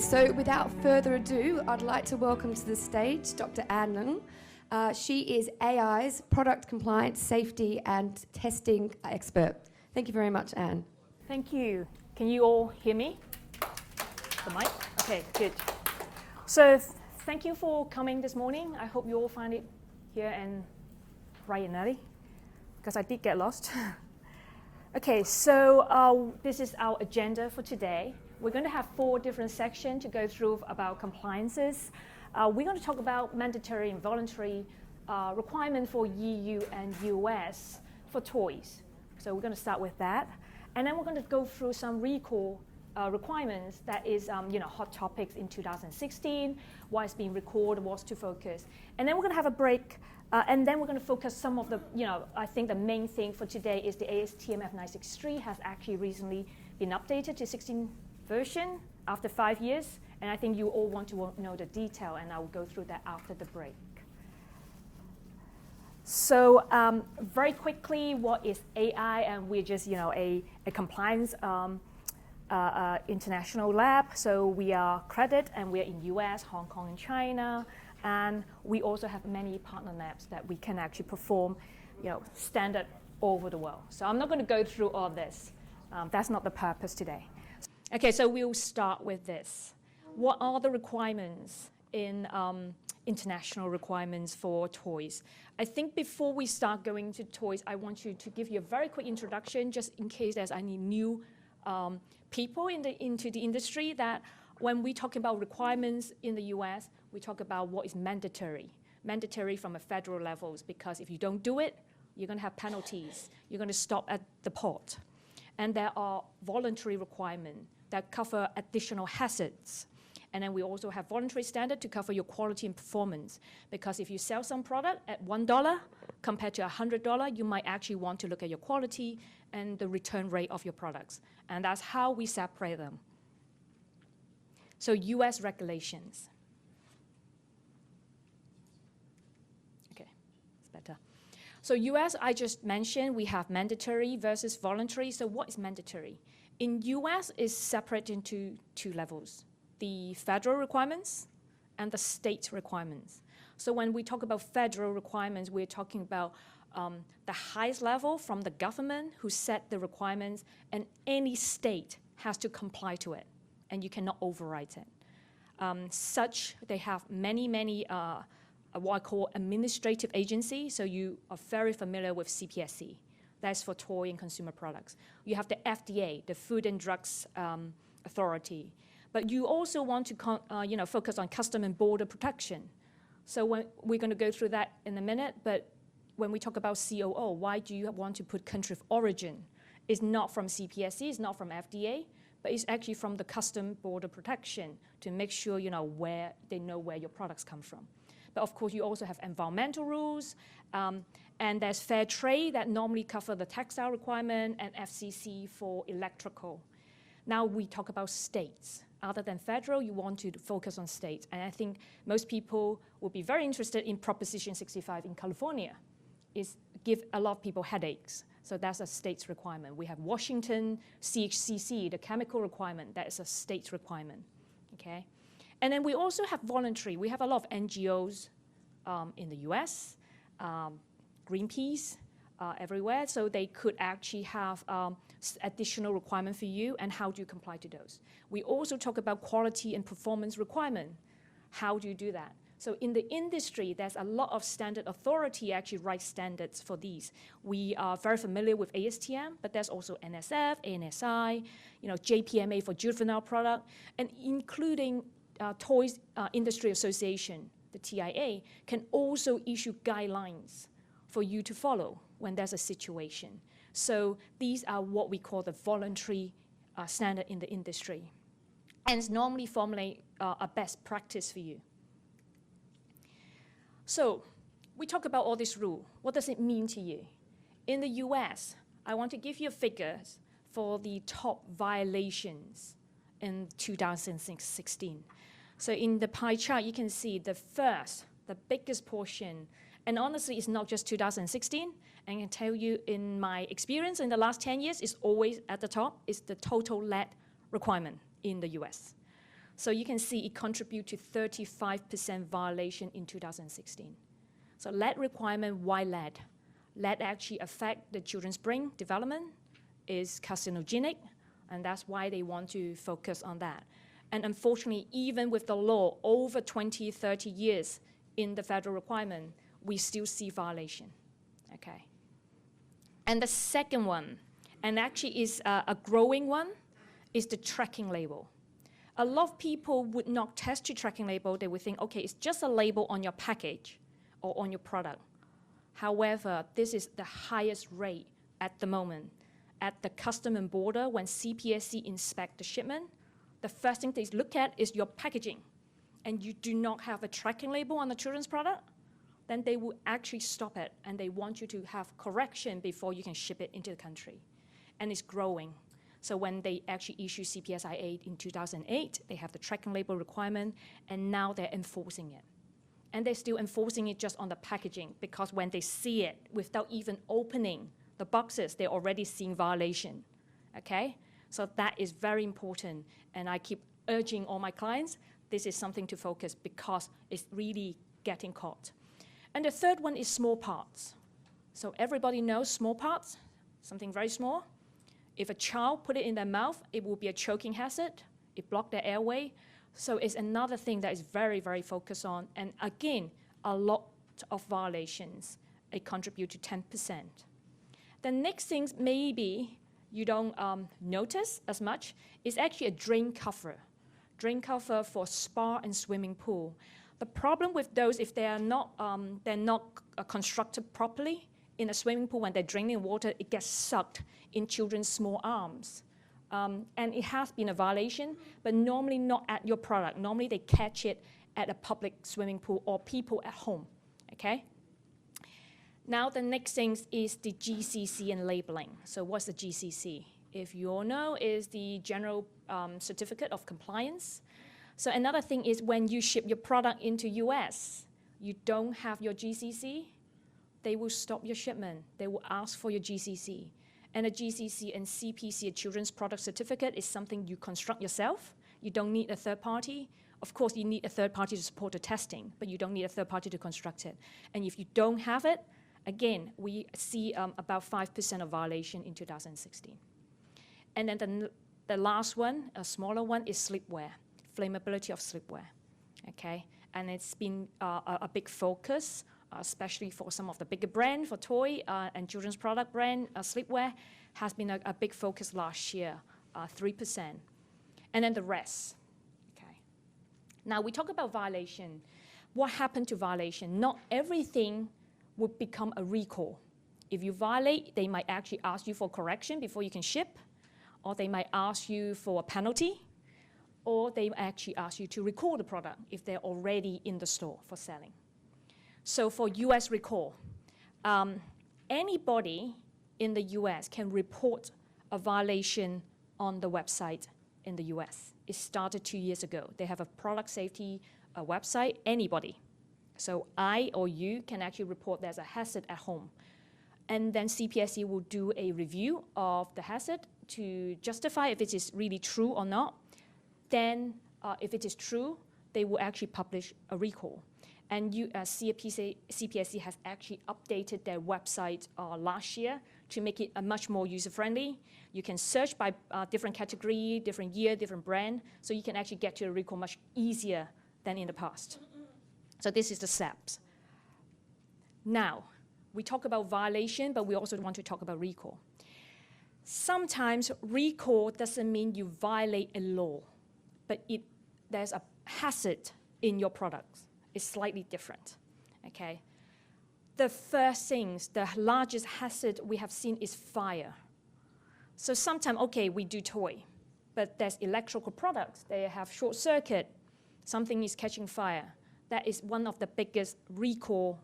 so without further ado, I'd like to welcome to the stage Dr. Anne Leung. She is AI's Product Compliance, Safety and Testing Expert. Thank you very much, Anne. Thank you. Can you all hear me? The mic? Okay, good. So thank you for coming this morning. I hope you all find it here and bright and early, because I did get lost. Okay, so this is our agenda for today. We're going to have 4 different sections to go through about compliances. We're going to talk about mandatory and voluntary requirements for EU and US for toys. So we're going to start with that. And then we're going to go through some recall requirements that is hot topics in 2016, why it's being recalled, what's to focus. And then we're going to have a break. And then we're going to focus some of the, I think the main thing for today is the ASTM F963 has actually recently been updated to 16 version after 5 years. And I think you all want to know the detail, and I will go through that after the break. So very quickly, what is AI? And we're just, a compliance international lab. So we are accredited, and we're in US, Hong Kong, and China. And we also have many partner labs that we can actually perform, standard all over the world. So I'm not going to go through all this. That's not the purpose today. Okay, so we'll start with this. What are the requirements in international requirements for toys? I think before we start going to toys, I want you to give you a very quick introduction, just in case there's any new people into the industry, that when we talk about requirements in the US, we talk about what is mandatory. Mandatory from a federal levels, because if you don't do it, you're going to have penalties. You're going to stop at the port. And there are voluntary requirements that cover additional hazards. And then we also have voluntary standard to cover your quality and performance. Because if you sell some product at $1 compared to $100, you might actually want to look at your quality and the return rate of your products. And that's how we separate them. So US regulations. Okay, it's better. So US, I just mentioned, we have mandatory versus voluntary. So what is mandatory? In US, it's separated into 2 levels: the federal requirements and the state requirements. So when we talk about federal requirements, we're talking about the highest level from the government who set the requirements, and any state has to comply to it, and you cannot override it. They have many what I call administrative agencies. So you are very familiar with CPSC. That's for toy and consumer products. You have the FDA, the Food and Drugs Authority. But you also want to focus on Custom and Border Protection. So we're going to go through that in a minute. But when we talk about COO, why do you want to put country of origin? It's not from CPSC, it's not from FDA, but it's actually from the Custom Border Protection to make sure where they know where your products come from. But of course, you also have environmental rules, and there's fair trade that normally cover the textile requirement, and FCC for electrical. Now we talk about states. Other than federal, you want to focus on states. And I think most people will be very interested in Proposition 65 in California. It gives a lot of people headaches. So that's a state's requirement. We have Washington, CHCC, the chemical requirement. That is a state's requirement. Okay? And then we also have voluntary. We have a lot of NGOs in the US, Greenpeace, everywhere. So they could actually have additional requirement for you, and how do you comply to those? We also talk about quality and performance requirement. How do you do that? So in the industry, there's a lot of standard authority actually write standards for these. We are very familiar with ASTM, but there's also NSF, ANSI, JPMA for juvenile product, and including Toys Industry Association, the TIA, can also issue guidelines for you to follow when there's a situation. So these are what we call the voluntary standard in the industry. And it's normally formulate a best practice for you. So we talk about all these rules. What does it mean to you? In the US, I want to give you figures for the top violations in 2016. So in the pie chart, you can see the biggest portion, and honestly, it's not just 2016. I can tell you in my experience in the last 10 years, it's always at the top, is the total lead requirement in the US. So you can see it contribute to 35% violation in 2016. So lead requirement, why lead? Lead actually affect the children's brain development, is carcinogenic, and that's why they want to focus on that. And unfortunately, even with the law over 20, 30 years in the federal requirement, we still see violation, okay? And the second one, and actually is a growing one, is the tracking label. A lot of people would not test your tracking label. They would think, okay, it's just a label on your package or on your product. However, this is the highest rate at the moment. At the custom and border, when CPSC inspect the shipment, the first thing they look at is your packaging, and you do not have a tracking label on the children's product, then they will actually stop it, and they want you to have correction before you can ship it into the country. And it's growing. So when they actually issue CPSI 8 in 2008, they have the tracking label requirement, and now they're enforcing it. And they're still enforcing it just on the packaging, because when they see it, without even opening the boxes, they're already seeing violation, okay? So that is very important, and I keep urging all my clients, this is something to focus because it's really getting caught. And the third one is small parts. So everybody knows small parts, something very small. If a child put it in their mouth, it will be a choking hazard. It blocks their airway. So it's another thing that is very, very focused on. And again, a lot of violations. It contribute to 10%. The next thing maybe you don't notice as much is actually a drain cover. Drain cover for spa and swimming pool. The problem with those, if they're not constructed properly in a swimming pool, when they're draining water, it gets sucked in children's small arms. And it has been a violation, but normally not at your product. Normally they catch it at a public swimming pool or people at home, okay? Now the next thing is the GCC and labeling. So what's the GCC? If you all know, is the General Certificate of Compliance. So another thing is when you ship your product into US, you don't have your GCC, they will stop your shipment. They will ask for your GCC. And a GCC and CPC, a Children's Product Certificate, is something you construct yourself. You don't need a third party. Of course, you need a third party to support the testing, but you don't need a third party to construct it. And if you don't have it, again, we see about 5% of violation in 2016. And then the last one, a smaller one, is slipwear, flammability of slipwear, okay? And it's been a big focus, especially for some of the bigger brands, for toy and children's product brand, slipwear has been a big focus last year, 3%. And then the rest, okay? Now we talk about violation. What happened to violation? Not everything would become a recall. If you violate, they might actually ask you for correction before you can ship, or they might ask you for a penalty, or they actually ask you to recall the product if they're already in the store for selling. So for US recall, anybody in the US can report a violation on the website in the US. It started 2 years ago. They have a product safety website, anybody. So I or you can actually report there's a hazard at home. And then CPSC will do a review of the hazard to justify if it is really true or not. Then if it is true, they will actually publish a recall. And CPSC has actually updated their website last year to make it much more user-friendly. You can search by different category, different year, different brand, so you can actually get to a recall much easier than in the past. So this is the steps. Now, we talk about violation, but we also want to talk about recall. Sometimes recall doesn't mean you violate a law, but there's a hazard in your products. It's slightly different, okay? The first things, the largest hazard we have seen is fire. So sometimes, okay, we do toy, but there's electrical products. They have short circuit. Something is catching fire. That is one of the biggest recall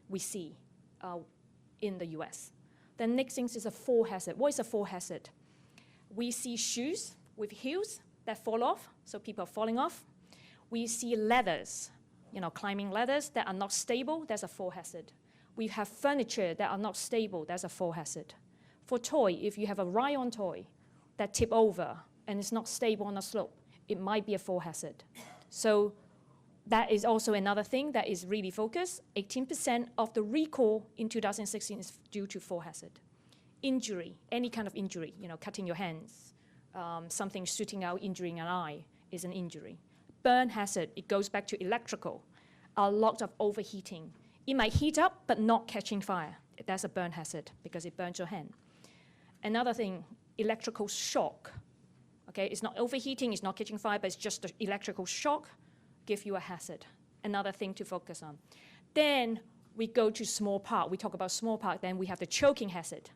we see in the US. The next thing is a fall hazard. What is a fall hazard? We see shoes with heels that fall off, so people are falling off. We see ladders, climbing ladders that are not stable, that's a fall hazard. We have furniture that are not stable, that's a fall hazard. For toy, if you have a ride-on toy that tip over and is not stable on a slope, it might be a fall hazard. So that is also another thing that is really focused. 18% of the recall in 2016 is due to fall hazard. Injury, any kind of injury, cutting your hands, something shooting out, injuring an eye is an injury. Burn hazard, it goes back to electrical. A lot of overheating. It might heat up, but not catching fire. That's a burn hazard because it burns your hand. Another thing, electrical shock. Okay, it's not overheating, it's not catching fire, but it's just the electrical shock give you a hazard. Another thing to focus on. Then we go to small part. We talk about small part, then we have the choking hazard.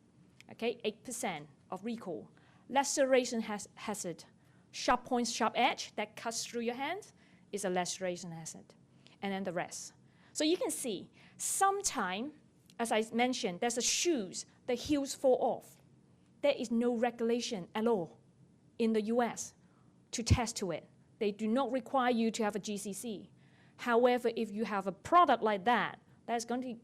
Okay, 8% of recall. Laceration hazard. Sharp points, sharp edge that cuts through your hand is a laceration hazard. And then the rest. So you can see, sometime, as I mentioned, there's a shoes, the heels fall off. There is no regulation at all in the US to test to it. They do not require you to have a GCC. However, if you have a product like that, that's going to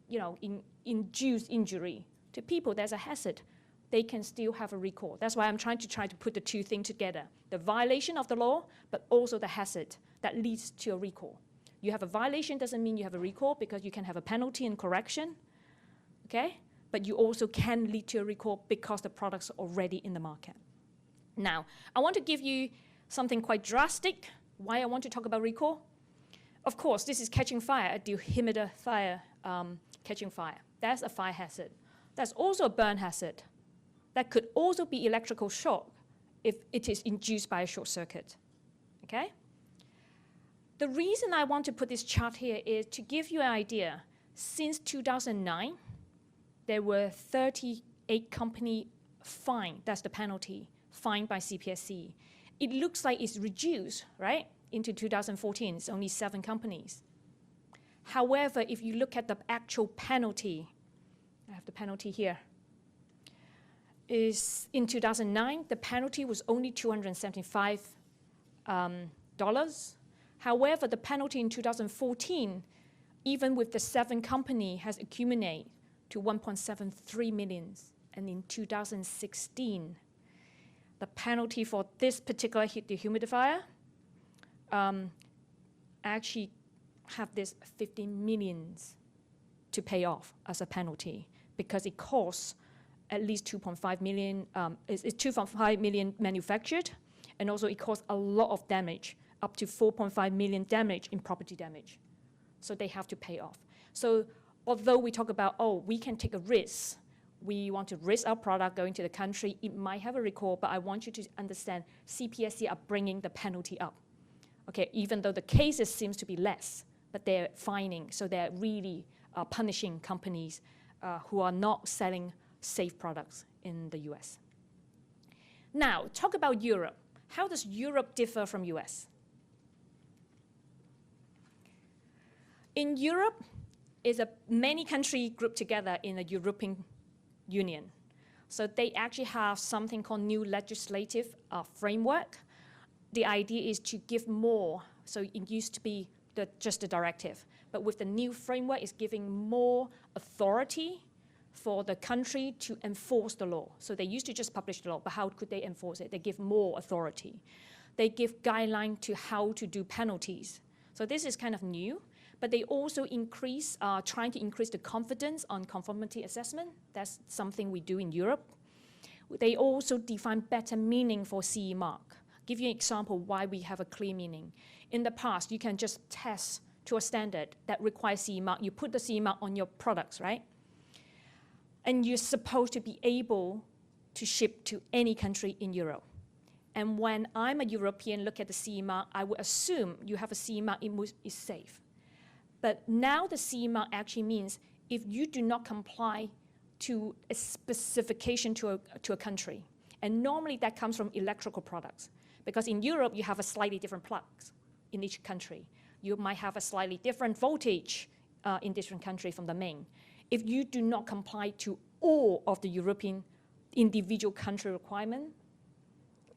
induce injury to people, there's a hazard, they can still have a recall. That's why I'm trying to put the two things together. The violation of the law, but also the hazard that leads to a recall. You have a violation doesn't mean you have a recall because you can have a penalty and correction, okay? But you also can lead to a recall because the products are already in the market. Now, I want to give you something quite drastic, why I want to talk about recall. Of course, this is catching fire, a dehumidifier catching fire. That's a fire hazard. That's also a burn hazard. That could also be electrical shock if it is induced by a short circuit, okay? The reason I want to put this chart here is to give you an idea. Since 2009, there were 38 companies fined, that's the penalty, fined by CPSC. It looks like it's reduced, right? Into 2014, it's only 7 companies. However, if you look at the actual penalty, I have the penalty here, is in 2009, the penalty was only $275. However, the penalty in 2014, even with the 7 companies, has accumulated to 1.73 million. And in 2016, the penalty for this particular dehumidifier actually have this 15 million to pay off as a penalty because it costs at least 2.5 million. It's 2.5 million manufactured, and also it costs a lot of damage, up to 4.5 million damage in property damage. So they have to pay off. So although we talk about, we can take a risk, we want to risk our product going to the country, it might have a recall, but I want you to understand CPSC are bringing the penalty up. Okay, even though the cases seems to be less, but they're fining, so they're really punishing companies who are not selling safe products in the US. Now, talk about Europe. How does Europe differ from US? In Europe, is many countries grouped together in a European Union. So they actually have something called new legislative framework. The idea is to give more. So it used to be just a directive. But with the new framework, it's giving more authority for the country to enforce the law. So they used to just publish the law, but how could they enforce it? They give more authority. They give guidelines to how to do penalties. So this is kind of new. But they also trying to increase the confidence on conformity assessment. That's something we do in Europe. They also define better meaning for CE mark. Give you an example why we have a clear meaning. In the past, you can just test to a standard that requires CE mark. You put the CE mark on your products, right? And you're supposed to be able to ship to any country in Europe. And when I'm a European, look at the CE mark, I would assume you have a CE mark, it is safe. But now the CE mark actually means if you do not comply to a specification to a country, and normally that comes from electrical products, because in Europe you have a slightly different plugs in each country. You might have a slightly different voltage in different country from the main. If you do not comply to all of the European individual country requirement,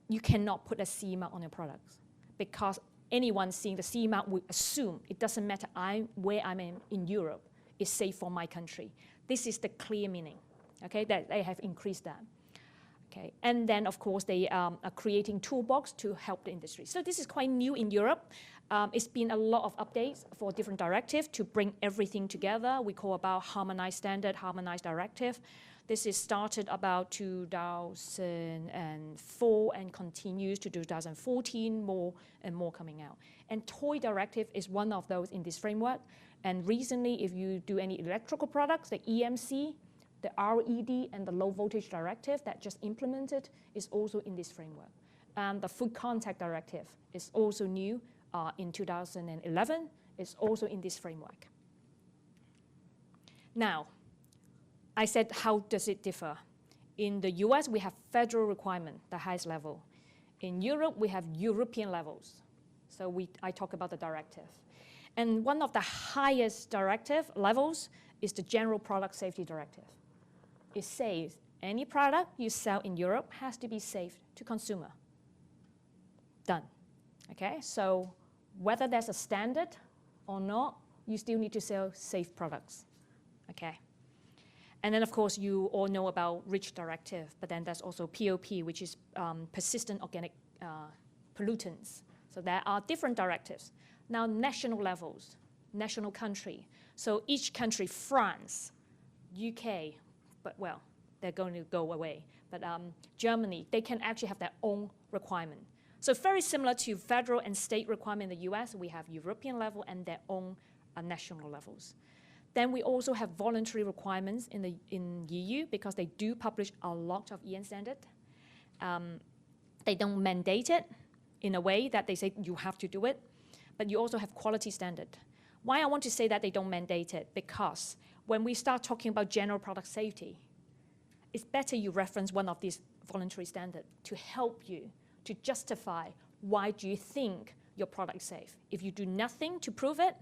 you cannot put a CE mark on your products because anyone seeing the CE mark would assume it doesn't matter where I'm in Europe, it's safe for my country. This is the clear meaning, okay, that they have increased that. Okay, and then of course they are creating toolbox to help the industry. So this is quite new in Europe. It's been a lot of updates for different directives to bring everything together. We call about Harmonized Standard, Harmonized Directive. This is started about 2004 and continues to 2014, more and more coming out. And Toy Directive is one of those in this framework. And recently, if you do any electrical products, the EMC, the RED, and the Low Voltage Directive that just implemented is also in this framework. And the Food Contact Directive is also new in 2011, is also in this framework. Now, I said, how does it differ? In the US, we have federal requirement, the highest level. In Europe, we have European levels. So I talk about the directive. And one of the highest directive levels is the General Product Safety Directive. It says any product you sell in Europe has to be safe to consumer. Done. Okay, so whether there's a standard or not, you still need to sell safe products. Okay. And then, of course, you all know about REACH directive, but then there's also POP, which is persistent organic pollutants. So there are different directives. Now, national levels, national country. So each country, France, UK, but well, they're going to go away. But Germany, they can actually have their own requirement. So very similar to federal and state requirement in the US, we have European level and their own national levels. Then we also have voluntary requirements in EU because they do publish a lot of EN standard. They don't mandate it in a way that they say you have to do it, but you also have quality standard. Why I want to say that they don't mandate it? Because when we start talking about general product safety, it's better you reference one of these voluntary standards to help you to justify why do you think your product is safe. If you do nothing to prove it,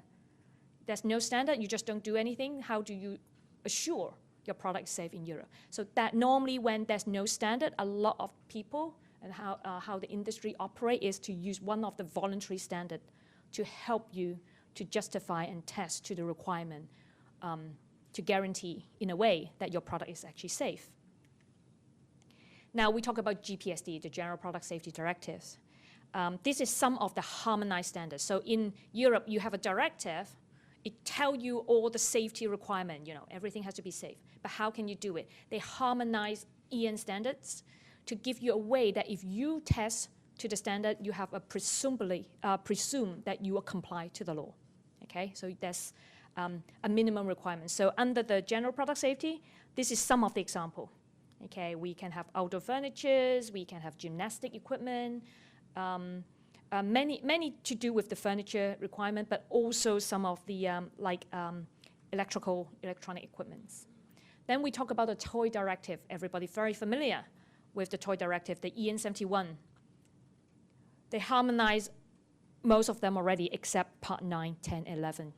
there's no standard, you just don't do anything, how do you assure your product is safe in Europe? So that normally when there's no standard, a lot of people and how the industry operate is to use one of the voluntary standard to help you to justify and test to the requirement to guarantee in a way that your product is actually safe. Now we talk about GPSD, the General Product Safety Directives. This is some of the harmonized standards. So in Europe, you have a directive. It tells you all the safety requirement, everything has to be safe. But how can you do it? They harmonize EN standards to give you a way that if you test to the standard, you have a presume that you will comply to the law. Okay, so that's a minimum requirement. So under the general product safety, this is some of the example. Okay, we can have outdoor furnitures, we can have gymnastic equipment, many to do with the furniture requirement, but also some of the electronic equipments. Then we talk about the toy directive. Everybody very familiar with the toy directive, the EN 71. They harmonize most of them already except part 9, 10, 11.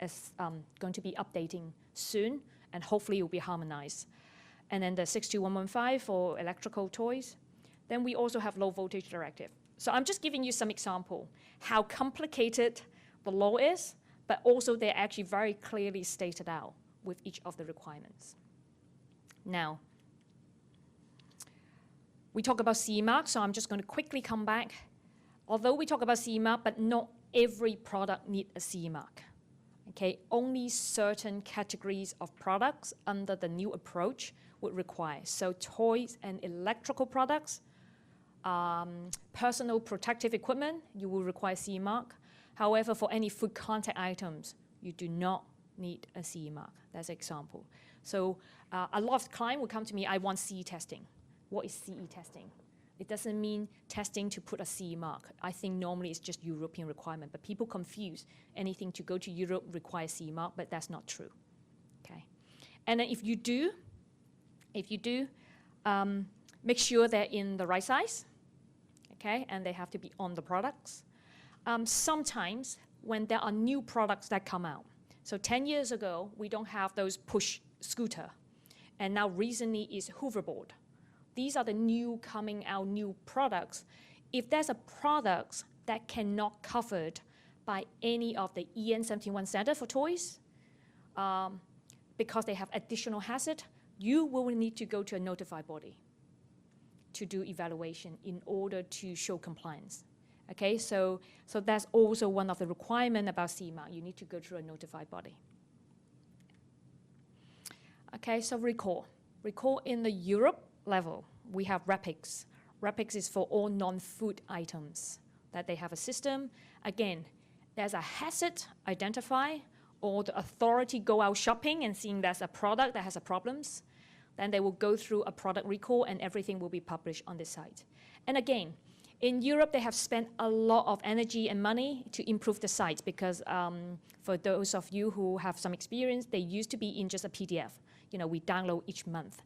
It's going to be updating soon, and hopefully it will be harmonized. And then the 62115 for electrical toys. Then we also have low voltage directive. So I'm just giving you some example how complicated the law is, but also they're actually very clearly stated out with each of the requirements. Now, we talk about CE mark, so I'm just going to quickly come back. Although we talk about CE mark, but not every product needs a CE mark. Okay, only certain categories of products under the new approach would require. So toys and electrical products, personal protective equipment, you will require CE mark. However, for any food contact items, you do not need a CE mark. That's an example. So a lot of clients will come to me, I want CE testing. What is CE testing? It doesn't mean testing to put a CE mark. I think normally it's just European requirement, but people confuse anything to go to Europe requires CE mark, but that's not true. Okay, and then if you do, make sure they're in the right size. Okay, and they have to be on the products. Sometimes when there are new products that come out, so 10 years ago we don't have those push scooter, and now recently is hoverboard. These are the new coming out new products. If there's a product that cannot covered by any of the EN 71 standard for toys, because they have additional hazard, you will need to go to a notified body. to do evaluation in order to show compliance. Okay, so that's also one of the requirements about CIMA. You need to go through a notified body. Okay, so recall. Recall in the Europe level, we have RAPIX. RAPIX is for all non-food items that they have a system. Again, there's a hazard identified, or the authority go out shopping and seeing there's a product that has a problems. Then they will go through a product recall and everything will be published on the site. And again, in Europe, they have spent a lot of energy and money to improve the site because for those of you who have some experience, they used to be in just a PDF. You know, we download each month.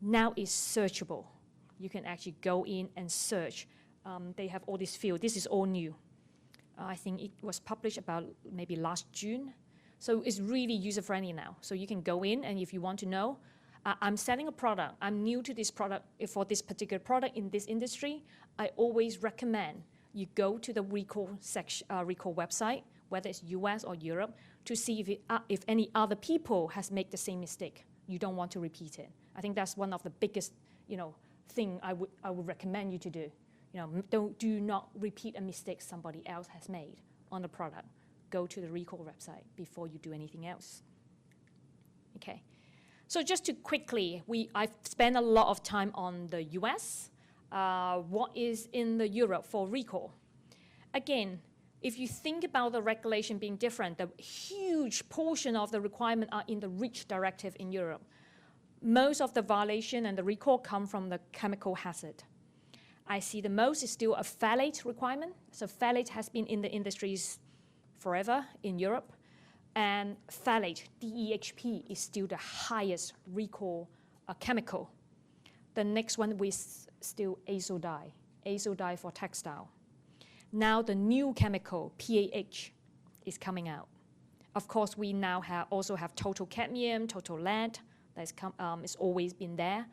Now it's searchable. You can actually go in and search. They have all this field. This is all new. I think it was published about maybe last June. So it's really user-friendly now. So you can go in and if you want to know, I'm selling a product. I'm new to this product. For this particular product in this industry, I always recommend you go to the recall website, whether it's US or Europe, to see if any other people has made the same mistake. You don't want to repeat it. I think that's one of the biggest, thing I would recommend you to do. Do not repeat a mistake somebody else has made on the product. Go to the recall website before you do anything else. Okay. So just to quickly, I've spent a lot of time on the US. What is in the Europe for recall? Again, if you think about the regulation being different, the huge portion of the requirement are in the REACH directive in Europe. Most of the violation and the recall come from the chemical hazard. I see the most is still a phthalate requirement. So phthalate has been in the industries forever in Europe. And phthalate, DEHP, is still the highest recall chemical. The next one is still azodye for textile. Now the new chemical, PAH, is coming out. Of course, we now also have total cadmium, total lead, that's it's always been there.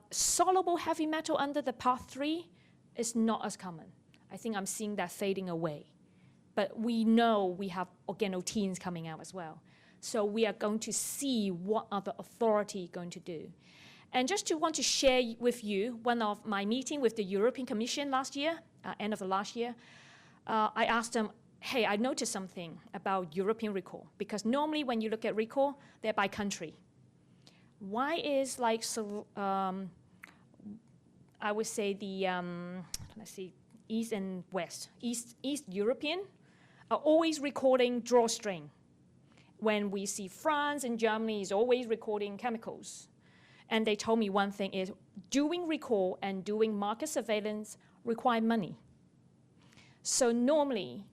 Soluble heavy metal under the Part 3 is not as common. I think I'm seeing that fading away. But we know we have organotenes coming out as well. So we are going to see what are the authority going to do. And just want to share with you one of my meeting with the European Commission last year, end of the last year. I asked them, hey, I noticed something about European recall. Because normally when you look at recall, they're by country. Why is I would say the, let's see, East and West. East European are always recording drawstring. When we see France and Germany is always recording chemicals. And they told me one thing is doing recall and doing market surveillance require money. So normally,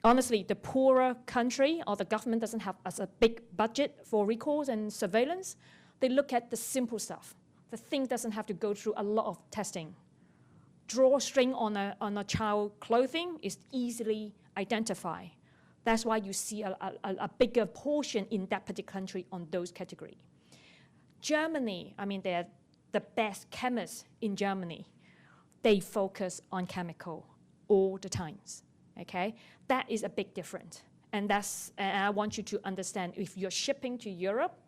honestly, the poorer country or the government doesn't have as a big budget for recalls and surveillance. They look at the simple stuff. The thing doesn't have to go through a lot of testing. Drawstring on a child clothing is easily identified. That's why you see a bigger portion in that particular country on those categories. Germany, I mean, they're the best chemists in Germany. They focus on chemical all the times, okay? That is a big difference. And I want you to understand, if you're shipping to Europe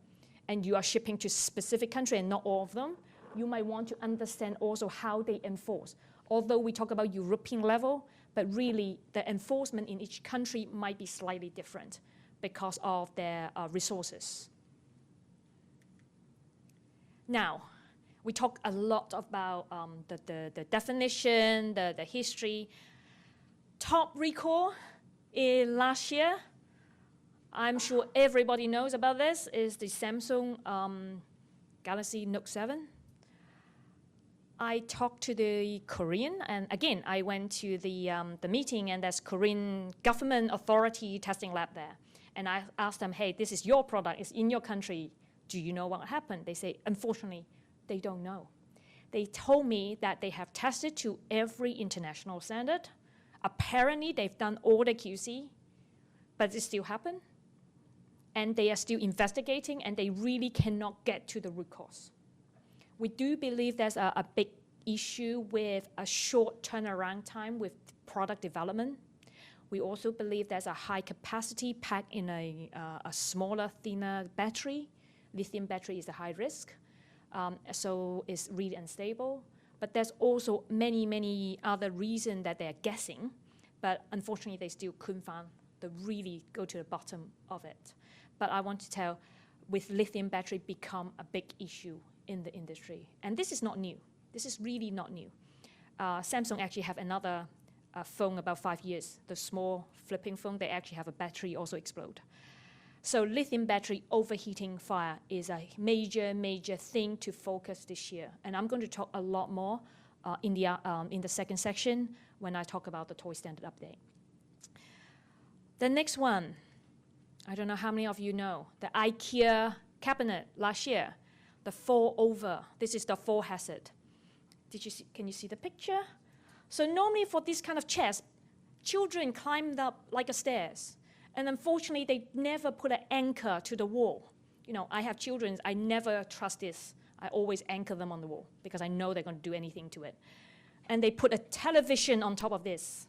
and you are shipping to specific country and not all of them, you might want to understand also how they enforce. Although we talk about European level, but really the enforcement in each country might be slightly different because of their resources. Now, we talk a lot about the definition, the history. Top recall in last year, I'm sure everybody knows about this, is the Samsung Galaxy Note 7. I talked to the Korean, and again, I went to the meeting, and there's Korean government authority testing lab there. And I asked them, hey, this is your product, it's in your country. Do you know what happened? They say, unfortunately, they don't know. They told me that they have tested to every international standard. Apparently, they've done all the QC, but it still happened. And they are still investigating, and they really cannot get to the root cause. We do believe there's a big issue with a short turnaround time with product development. We also believe there's a high capacity packed in a smaller, thinner battery. Lithium battery is a high risk, so it's really unstable. But there's also many, many other reasons that they're guessing, but unfortunately they still couldn't find really go to the bottom of it. But I want to tell, with lithium battery become a big issue in the industry. And this is not new. This is really not new. Samsung actually have another phone about 5 years, the small flipping phone, they actually have a battery also explode. So lithium battery overheating fire is a major, major thing to focus this year. And I'm going to talk a lot more in the second section when I talk about the toy standard update. The next one, I don't know how many of you know, the IKEA cabinet last year, the fall over. This is the fall hazard. Can you see the picture? So normally for this kind of chairs, children climbed up like a stairs. And unfortunately, they never put an anchor to the wall. You know, I have children, I never trust this. I always anchor them on the wall because I know they're going to do anything to it. And they put a television on top of this.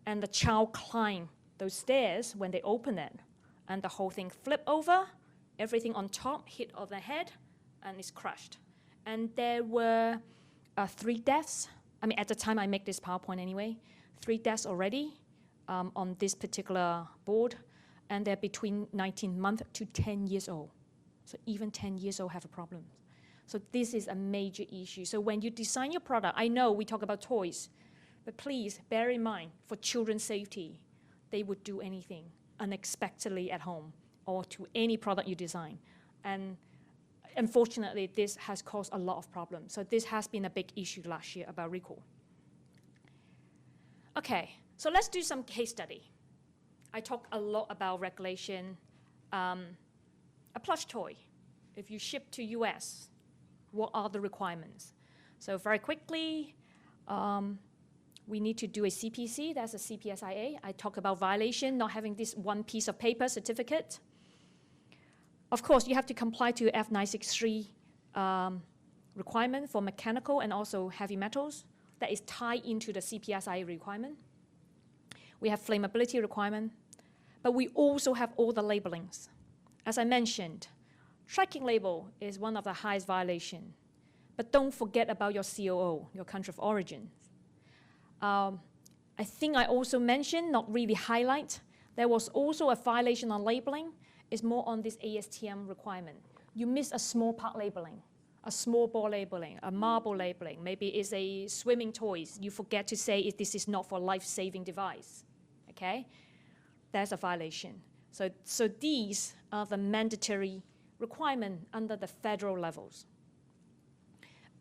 And the child climbed those stairs when they open it. And the whole thing flipped over, everything on top hit on the head, and it's crushed. And there were 3 deaths. I mean, at the time I make this PowerPoint anyway, 3 deaths already. On this particular board, and they're between 19 months to 10 years old. So even 10 years old have a problem. So this is a major issue. So when you design your product, I know we talk about toys, but please bear in mind, for children's safety, they would do anything unexpectedly at home or to any product you design. And unfortunately, this has caused a lot of problems. So this has been a big issue last year about recall. Okay. So let's do some case study. I talk a lot about regulation. A plush toy, if you ship to US, what are the requirements? So very quickly, we need to do a CPC, that's a CPSIA. I talk about violation, not having this one piece of paper certificate. Of course, you have to comply to F963 requirement for mechanical and also heavy metals. That is tied into the CPSIA requirement. We have flammability requirement, but we also have all the labelings. As I mentioned, tracking label is one of the highest violations, but don't forget about your COO, your country of origin. I think I also mentioned, not really highlight, there was also a violation on labeling, is more on this ASTM requirement. You miss a small part labeling, a small ball labeling, a marble labeling, maybe it's a swimming toys. You forget to say if this is not for life-saving device, okay? That's a violation. So these are the mandatory requirement under the federal levels.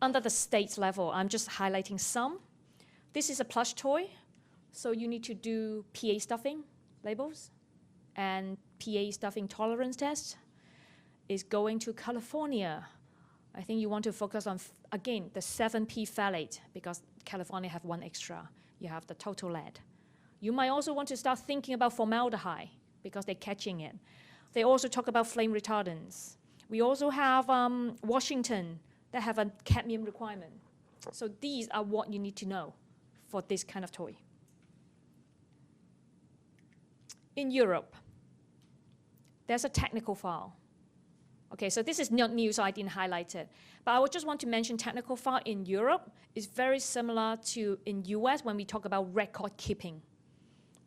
Under the state level, I'm just highlighting some. This is a plush toy, so you need to do PA stuffing labels and PA stuffing tolerance test. Is going to California. I think you want to focus on, again, the 7P phthalate, because California have one extra. You have the total lead. You might also want to start thinking about formaldehyde, because they're catching it. They also talk about flame retardants. We also have Washington that have a cadmium requirement. So these are what you need to know for this kind of toy. In Europe, there's a technical file. Okay, so this is not new, so I didn't highlight it. But I would just want to mention technical file in Europe is very similar to in US when we talk about record keeping.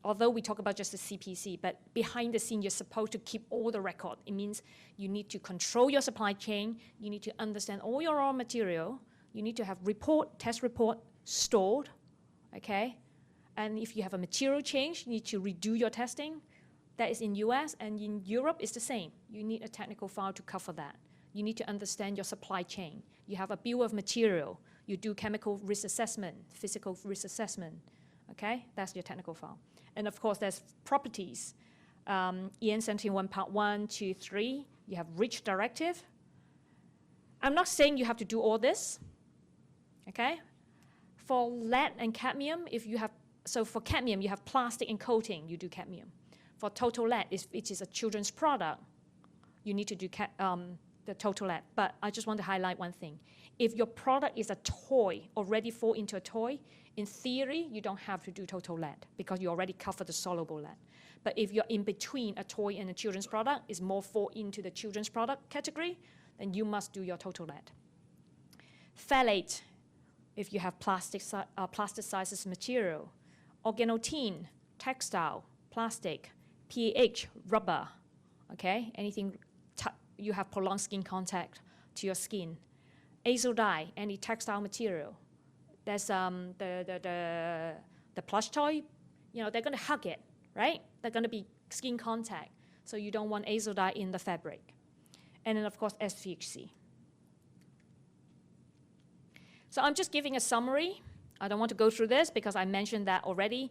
Although we talk about just the CPC, but behind the scene, you're supposed to keep all the record. It means you need to control your supply chain. You need to understand all your raw material. You need to have test report stored, okay? And if you have a material change, you need to redo your testing. That is in US, and in Europe, it's the same. You need a technical file to cover that. You need to understand your supply chain. You have a bill of material. You do chemical risk assessment, physical risk assessment, okay? That's your technical file. And of course, there's properties. EN 71 Part 1, 2, 3. You have REACH directive. I'm not saying you have to do all this, okay? For lead and cadmium, so for cadmium, you have plastic and coating, you do cadmium. For total lead, it is a children's product, you need to do the total lead. But I just want to highlight one thing. If your product is a toy, already fall into a toy, in theory, you don't have to do total lead because you already cover the soluble lead. But if you're in between a toy and a children's product, is more fall into the children's product category, then you must do your total lead. Phthalate, if you have plasticized material, organotin, textile, plastic, PAH, rubber, okay? Anything you have prolonged skin contact to your skin. Azo dye, any textile material. There's the plush toy, you know, they're going to hug it, right? They're going to be skin contact, so you don't want azo dye in the fabric. And then, of course, SVHC. So I'm just giving a summary. I don't want to go through this because I mentioned that already,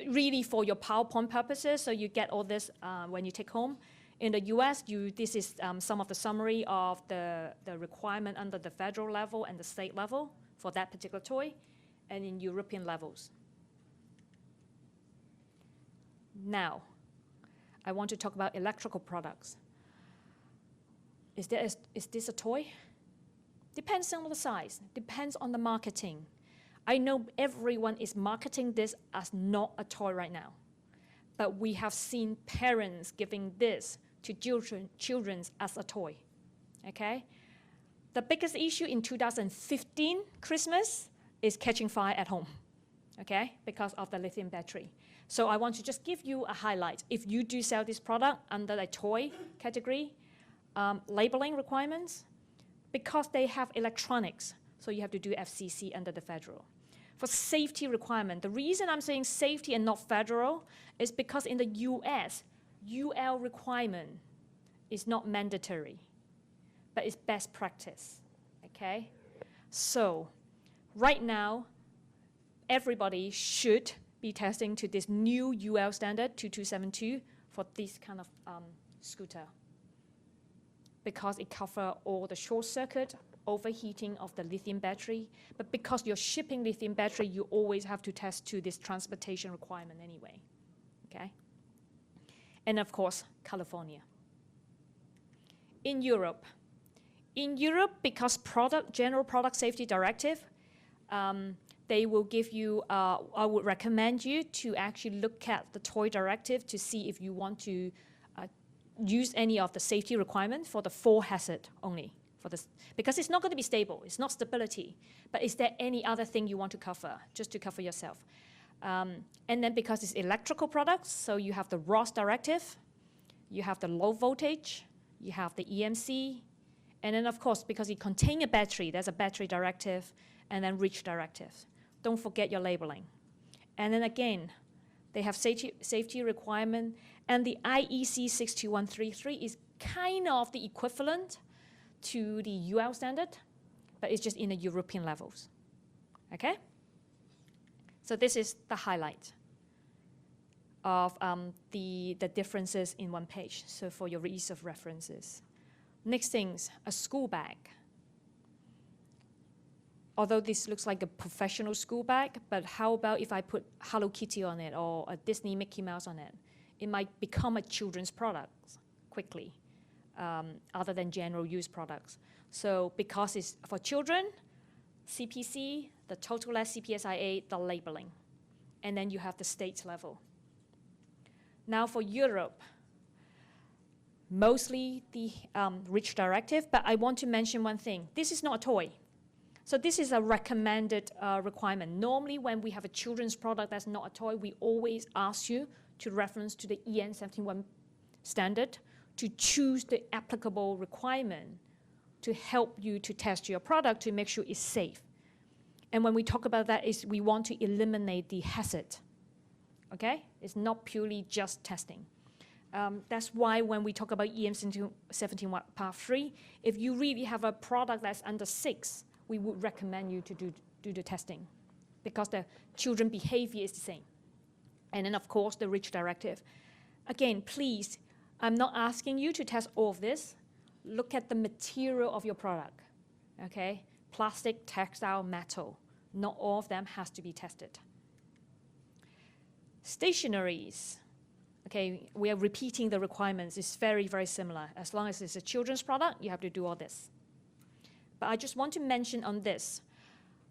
really for your PowerPoint purposes, so you get all this when you take home. In the US, this is some of the summary of the requirement under the federal level and the state level for that particular toy, and in European levels. Now, I want to talk about electrical products. Is this a toy? Depends on the size, depends on the marketing. I know everyone is marketing this as not a toy right now, but we have seen parents giving this to children as a toy, okay? The biggest issue in 2015 Christmas is catching fire at home, okay, because of the lithium battery. So I want to just give you a highlight. If you do sell this product under the toy category, labeling requirements, because they have electronics, so you have to do FCC under the federal. For safety requirement, the reason I'm saying safety and not federal is because in the US, UL requirement is not mandatory, but it's best practice, okay? So right now, everybody should be testing to this new UL standard 2272 for this kind of scooter, because it covers all the short circuit, overheating of the lithium battery, but because you're shipping lithium battery, you always have to test to this transportation requirement anyway, okay? And of course, California. In Europe, because General Product Safety Directive, they will give you, I would recommend you to actually look at the toy directive to see if you want to use any of the safety requirements for the 4 hazard only. Because it's not going to be stable, it's not stability, but is there any other thing you want to cover, just to cover yourself? And then because it's electrical products, so you have the ROS directive, you have the low voltage, you have the EMC, and then of course, because it contains a battery, there's a battery directive, and then REACH directive. Don't forget your labeling. And then again, they have safety requirement, and the IEC 62133 is kind of the equivalent to the UL standard, but it's just in the European levels, okay? So this is the highlight of the differences in one page, so for your ease of references. Next things, a school bag. Although this looks like a professional school bag, but how about if I put Hello Kitty on it or a Disney Mickey Mouse on it? It might become a children's product quickly, other than general use products. So because it's for children, CPC, the total less CPSIA, the labeling. And then you have the state level. Now for Europe, mostly the REACH directive, but I want to mention one thing. This is not a toy. So this is a recommended requirement. Normally when we have a children's product that's not a toy, we always ask you to reference to the EN 71 standard to choose the applicable requirement to help you to test your product to make sure it's safe. And when we talk about that, is we want to eliminate the hazard, okay? It's not purely just testing. That's why when we talk about EN 71 Part 3, if you really have a product that's under 6, we would recommend you to do the testing because the children behavior is the same. And then of course the REACH directive. Again, please, I'm not asking you to test all of this. Look at the material of your product, okay? Plastic, textile, metal. Not all of them has to be tested. Stationaries. Okay, we are repeating the requirements. It's very, very similar. As long as it's a children's product, you have to do all this. But I just want to mention on this,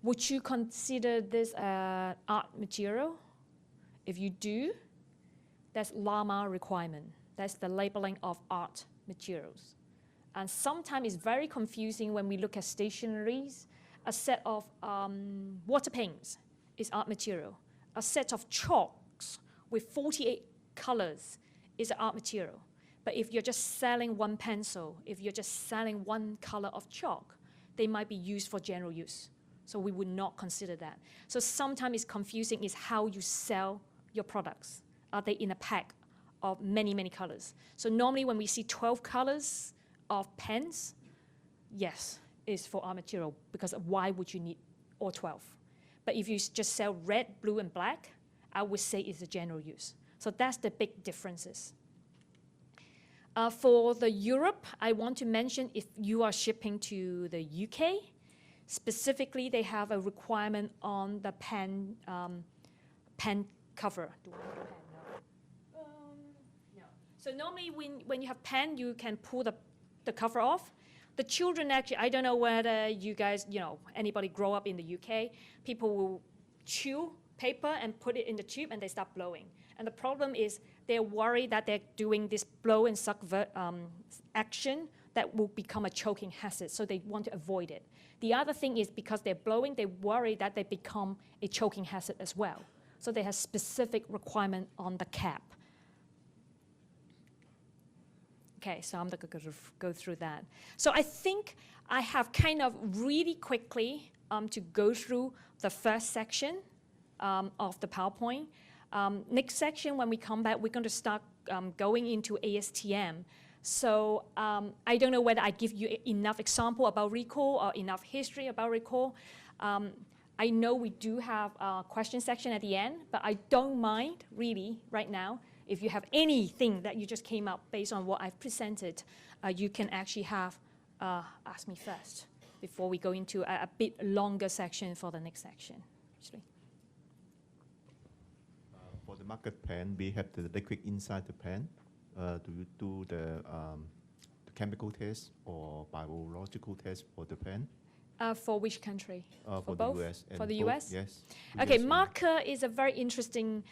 would you consider this art material? If you do, that's LAMA requirement. That's the labeling of art materials. And sometimes it's very confusing when we look at stationaries. A set of water paints is art material. A set of chalks with 48 colors is art material. But if you're just selling one pencil, if you're just selling one color of chalk, they might be used for general use. So we would not consider that. So sometimes it's confusing is how you sell your products. Are they in a pack of many, many colors? So normally when we see 12 colors of pens, yes, it's for art material, because why would you need all 12? But if you just sell red, blue, and black, I would say it's a general use. So that's the big differences. For the Europe, I want to mention if you are shipping to the UK, specifically they have a requirement on the pen cover. Do I have a pen? No. No. So normally when you have pen, you can pull the cover off. The children actually, I don't know whether you guys, anybody grow up in the UK, people will chew paper and put it in the tube and they start blowing. And the problem is they're worried that they're doing this blow and suck action that will become a choking hazard, so they want to avoid it. The other thing is because they're blowing, they worry that they become a choking hazard as well. So they have specific requirement on the cap. Okay, so I'm not going to go through that. So I think I have kind of really quickly to go through the first section of the PowerPoint. Next section, when we come back, we're going to start going into ASTM. So I don't know whether I give you enough example about recall or enough history about recall. I know we do have a question section at the end, but I don't mind, really, right now. If you have anything that you just came up based on what I've presented, you can actually ask me first before we go into a bit longer section for the next section. Actually. For the market pen, we have the liquid inside the pen. Do you do the chemical test or biological test for the pen? For which country? For both? the US. For the both, US? Yes. Okay, US marker is a very interesting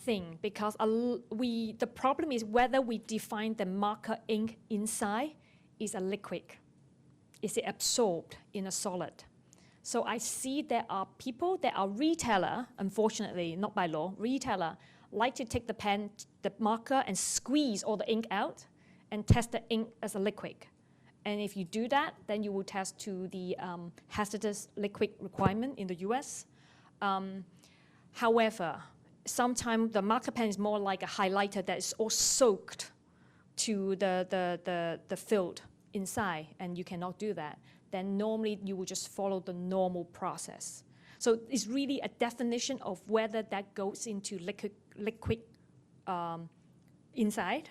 thing because the problem is whether we define the marker ink inside is a liquid. Is it absorbed in a solid? So I see there are people that are retailer, unfortunately, not by law, retailer, like to take the pen, the marker, and squeeze all the ink out and test the ink as a liquid. And if you do that, then you will test to the hazardous liquid requirement in the US. However, sometimes the marker pen is more like a highlighter that is all soaked to the field inside, and you cannot do that. Then normally you will just follow the normal process. So it's really a definition of whether that goes into liquid inside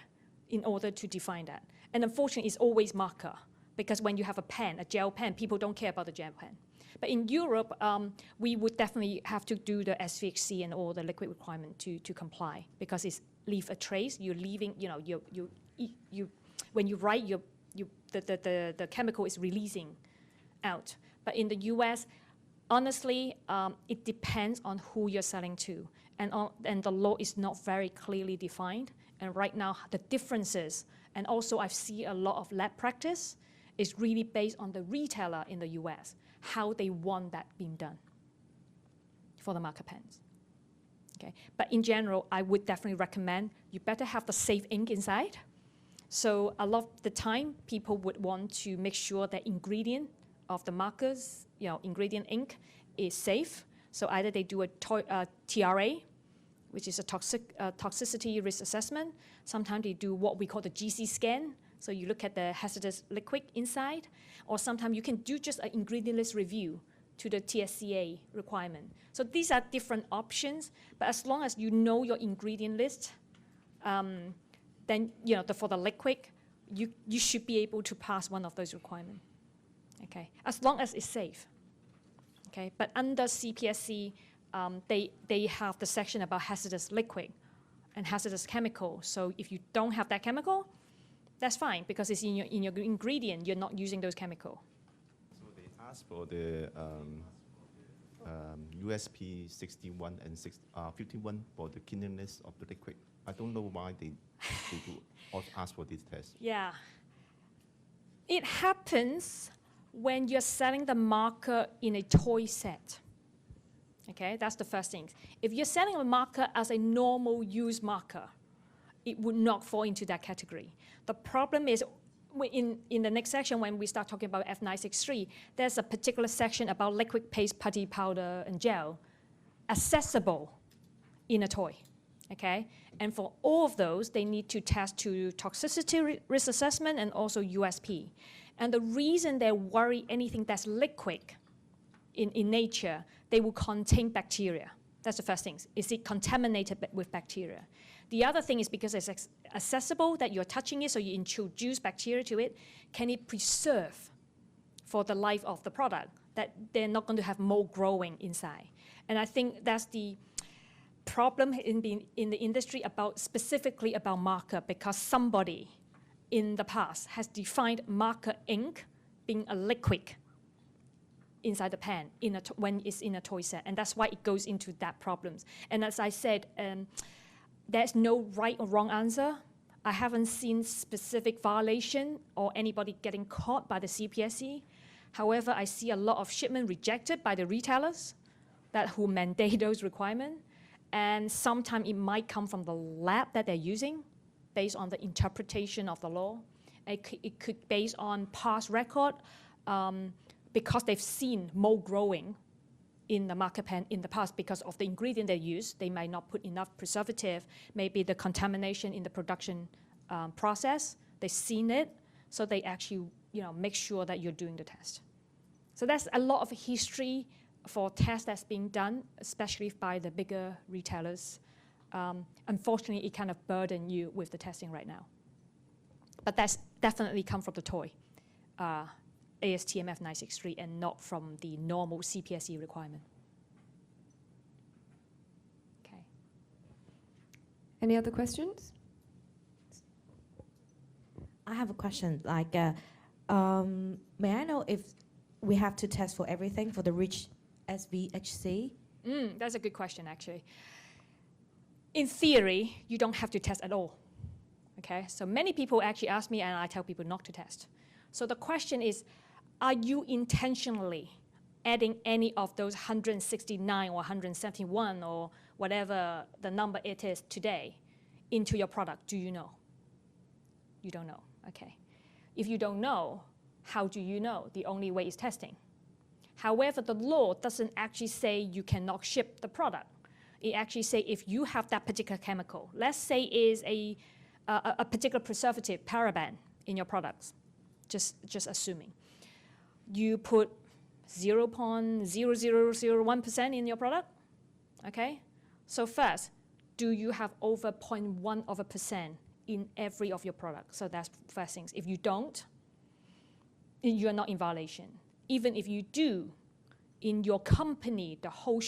in order to define that. And unfortunately, it's always marker, because when you have a pen, a gel pen, people don't care about the gel pen. But in Europe, we would definitely have to do the SVHC and all the liquid requirement to comply, because it's leave a trace. You're leaving, when you write, the chemical is releasing out. But in the US, honestly, it depends on who you're selling to, and the law is not very clearly defined. And right now, the differences, and also I see a lot of lab practice, is really based on the retailer in the US, how they want that being done for the marker pens. Okay, but in general, I would definitely recommend you better have the safe ink inside. So a lot of the time, people would want to make sure that ingredient of the markers, ingredient ink, is safe. So either they do a TRA, which is a toxicity risk assessment. Sometimes they do what we call the GC scan. So you look at the hazardous liquid inside. Or sometimes you can do just an ingredient list review to the TSCA requirement. So these are different options. But as long as you know your ingredient list, then for the liquid, you should be able to pass one of those requirements. Okay, as long as it's safe. Okay, but under CPSC, they have the section about hazardous liquid and hazardous chemical. So if you don't have that chemical, that's fine, because it's in your ingredient. You're not using those chemical. So they ask for the USP 61 and 51 for the cleanliness of the liquid. I don't know why they do ask for this test. Yeah. It happens when you're selling the marker in a toy set, okay, that's the first thing. If you're selling a marker as a normal use marker, it would not fall into that category. The problem is, in the next section, when we start talking about F963, there's a particular section about liquid paste, putty, powder, and gel, accessible in a toy, okay? And for all of those, they need to test to toxicity risk assessment and also USP. And the reason they worry anything that's liquid in nature, they will contain bacteria. That's the first thing. Is it contaminated with bacteria? The other thing is because it's accessible, that you're touching it, so you introduce bacteria to it, can it preserve for the life of the product, that they're not going to have mold growing inside? And I think that's the problem in the industry specifically about marker, because somebody in the past has defined marker ink being a liquid inside the pen when it's in a toy set, and that's why it goes into that problems. And as I said, there's no right or wrong answer. I haven't seen specific violation or anybody getting caught by the CPSC. However, I see a lot of shipment rejected by the retailers who mandate those requirements. And sometimes it might come from the lab that they're using based on the interpretation of the law. It could based on past record because they've seen mold growing in the marker pen in the past because of the ingredient they use. They might not put enough preservative, maybe the contamination in the production process. They've seen it, so they actually make sure that you're doing the test. So that's a lot of history for tests that's being done, especially by the bigger retailers. Unfortunately, it kind of burden you with the testing right now. But that's definitely come from the toy, ASTM F963, and not from the normal CPSC requirement. Okay. Any other questions? I have a question. Like, may I know if we have to test for everything for the REACH SVHC? That's a good question, actually. In theory, you don't have to test at all. Okay, so many people actually ask me, and I tell people not to test. So the question is, are you intentionally adding any of those 169 or 171 or whatever the number it is today into your product? Do you know? You don't know. Okay. If you don't know, how do you know? The only way is testing. However, the law doesn't actually say you cannot ship the product. It actually says if you have that particular chemical, let's say is a particular preservative, paraben, in your products, just assuming. You put 0.0001% in your product, okay? So first, do you have over 0.1% in every of your products? So that's first things. If you don't, you're not in violation. Even if you do, in your company, the whole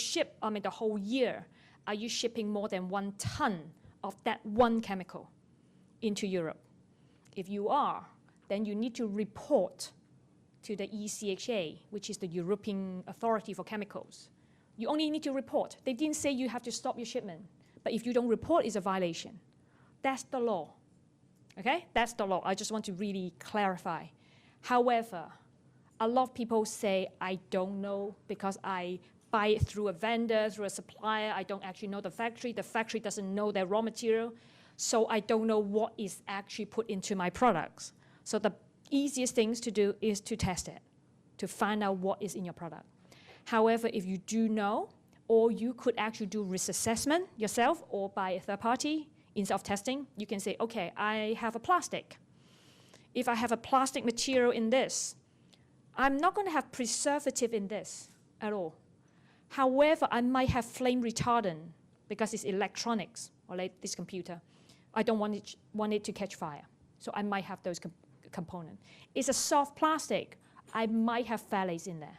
year, are you shipping more than 1 ton of that one chemical into Europe? If you are, then you need to report to the ECHA, which is the European Authority for Chemicals. You only need to report. They didn't say you have to stop your shipment, but if you don't report, it's a violation. That's the law, okay? That's the law. I just want to really clarify. However, a lot of people say, I don't know because I buy it through a vendor, through a supplier. I don't actually know the factory. The factory doesn't know their raw material. So I don't know what is actually put into my products. So the easiest things to do is to test it, to find out what is in your product. However, if you do know, or you could actually do risk assessment yourself or by a third party instead of testing, you can say, okay, I have a plastic. If I have a plastic material in this, I'm not going to have preservative in this at all. However, I might have flame retardant because it's electronics or like this computer. I don't want it to catch fire. So I might have those components. It's a soft plastic. I might have phthalates in there.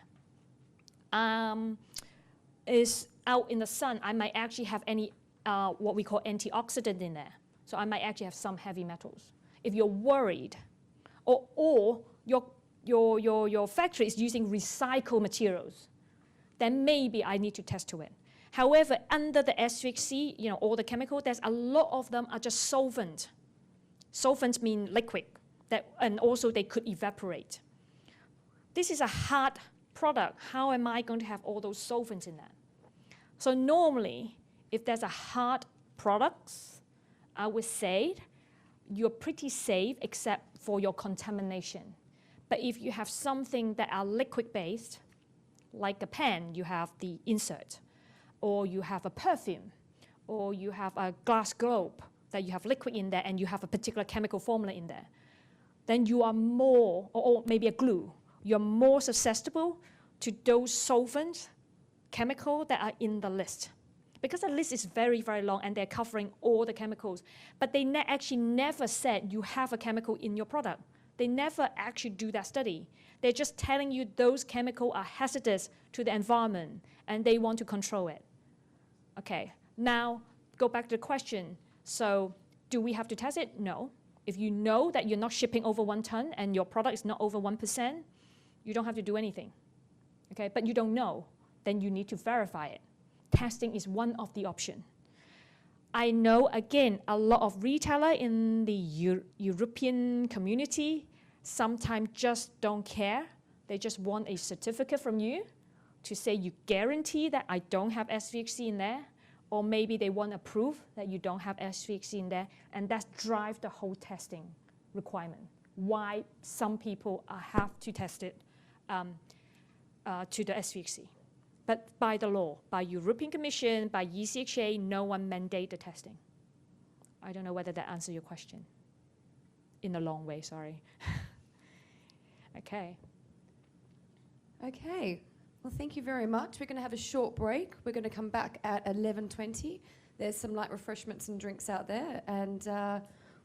Is out in the sun, I might actually have any what we call antioxidant in there. So I might actually have some heavy metals. If you're worried, or your factory is using recycled materials, then maybe I need to test to it. However, under the SVHC, all the chemicals, there's a lot of them are just solvent. Solvents mean liquid, and also they could evaporate. this is a hard product. How am I going to have all those solvents in that? So normally, if there's a hard products, I would say you're pretty safe except for your contamination. But if you have something that are liquid-based, like a pen, you have the insert, or you have a perfume, or you have a glass globe that you have liquid in there and you have a particular chemical formula in there, then you are more, or maybe a glue, you're more susceptible to those solvents, chemical that are in the list. Because the list is very, very long and they're covering all the chemicals, but they actually never said you have a chemical in your product. They never actually do that study. They're just telling you those chemicals are hazardous to the environment and they want to control it. Okay, now go back to the question. So do we have to test it? No. If you know that you're not shipping over 1 ton and your product is not over 1%, you don't have to do anything. Okay, but you don't know, then you need to verify it. Testing is one of the options. I know, again, a lot of retailers in the European community sometimes just don't care. They just want a certificate from you to say you guarantee that I don't have SVHC in there, or maybe they want to prove that you don't have SVHC in there, and that drives the whole testing requirement. Why some people have to test it to the SVHC. But by the law, by European Commission, by ECHA, no one mandate the testing. I don't know whether that answers your question. In a long way, sorry. Okay. Okay. Well, thank you very much. We're going to have a short break. We're going to come back at 11:20. There's some light refreshments and drinks out there, and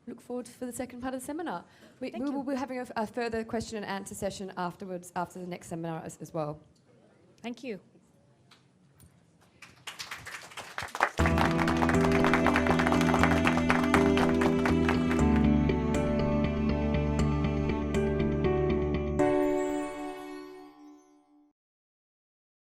look forward for the second part of the seminar. We will be having a further question and answer session afterwards, after the next seminar as well. Thank you.